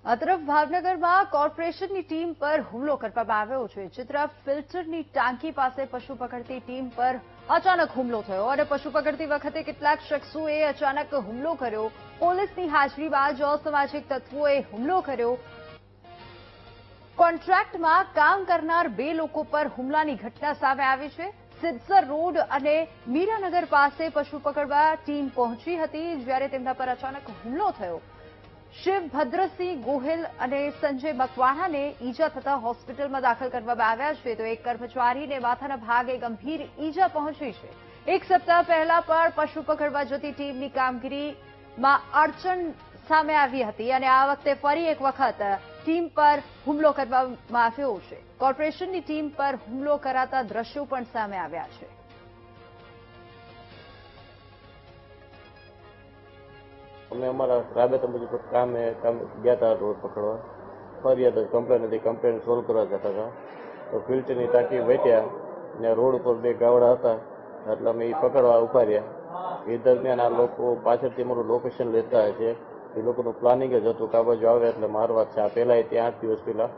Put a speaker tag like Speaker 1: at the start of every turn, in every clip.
Speaker 1: આ તરફ ભાવનગરમાં કોર્પોરેશનની ટીમ પર હુમલો કરવામાં આવ્યો છે. જે તરફ ફિલ્ટરની ટાંકી પાસે પશુ પકડતી ટીમ પર અચાનક હુમલો થયો અને પશુ પકડતી વખતે કેટલાક શખ્સોએ અચાનક હુમલો કર્યો. પોલીસની હાજરીમાં જ અસામાજિક તત્વોએ હુમલો કર્યો. કોન્ટ્રાક્ટમાં કામ કરનાર 2 લોકો પર હુમલાની ઘટના સામે આવી છે. સિદ્સર રોડ અને મીરાનગર પાસે પશુ પકડવા ટીમ પહોંચી હતી, જ્યારે તેમના પર અચાનક હુમલો થયો. શિવભદ્રસિંહ ગોહિલ અને સંજય મકવાણાને ઈજા થતા હોસ્પિટલમાં દાખલ કરવામાં આવ્યા છે, તો એક કર્મચારીને માથાના ભાગે ગંભીર ઈજા પહોંચી છે. એક સપ્તાહ પહેલા પણ પશુ પકડવા જતી ટીમની કામગીરીમાં અડચણ સામે આવી હતી અને આ વખતે ફરી એક વખત ટીમ પર હુમલો કરવામાં આવ્યો છે. કોર્પોરેશનની ટીમ પર હુમલો કરાતા દ્રશ્યો પણ સામે આવ્યા છે.
Speaker 2: અમે અમારા રાબેતા મુજબ કામે ગયા હતા રોડ પકડવા. ફરિયાદ કમ્પ્લેન હતી, કમ્પ્લેન સોલ્વ કરવા જતા હતા તો ફિલ્ટરની ટાંકી વેટ્યા ને રોડ ઉપર 2 ગાવડા હતા એટલે અમે એ પકડવા ઉભા રહ્યા. એ દરમિયાન આ લોકો પાછળથી અમારું લોકેશન લેતા છે. એ લોકોનું પ્લાનિંગ જ હતું કે આ બાજુ આવે એટલે મારવા છે. આ પહેલાં ત્યાં 8 દિવસ પહેલાં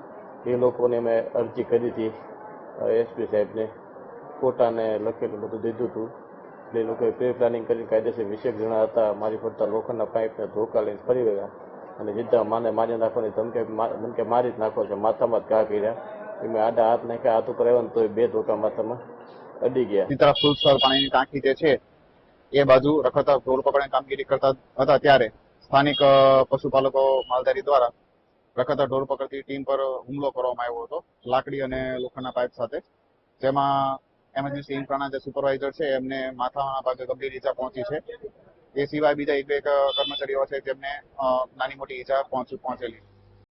Speaker 2: એ લોકોને અમે અરજી કરી હતી એસપી સાહેબને, ફોટાને લખેલું બધું દીધું હતું. એટલે એ લોકોએ પ્રી પ્લાનિંગ કરીને કાયદેસર 20 જણા હતા મારી પડતા લોખંડના પાઇપને ધોકા લઈને ફરી ગયા અને સીધા માને મારી નાખવાની ધમકી મારી જ નાખો છે. માથામાં જ ઘા કર્યા. એમાં આડા હાથ નાખ્યા, હાથ ઉપર આવ્યા તો 2 ધોકા માથામાં અડી ગયા.
Speaker 3: ફૂલસર પાણીની ટાંકી જે છે એ બાજુ રખડતા ઢોર પકડવાની કામગીરી કરતા હતા ત્યારે સ્થાનિક પશુપાલકો માલધારી દ્વારા રખડતા ઢોર પકડતી ટીમ પર હુમલો કરવામાં આવ્યો હતો લાકડી અને લોખંડના પાઇપ સાથે. જેમાં એમરજન્સી ઇન્ફ્રાના જે સુપરવાઇઝર છે એમને માથાના ભાગે ગંભીર ઈજા પહોંચી છે. એ સિવાય બીજા 1-2 કર્મચારીઓ છે જેમને નાની મોટી ઈજા પહોંચેલી છે.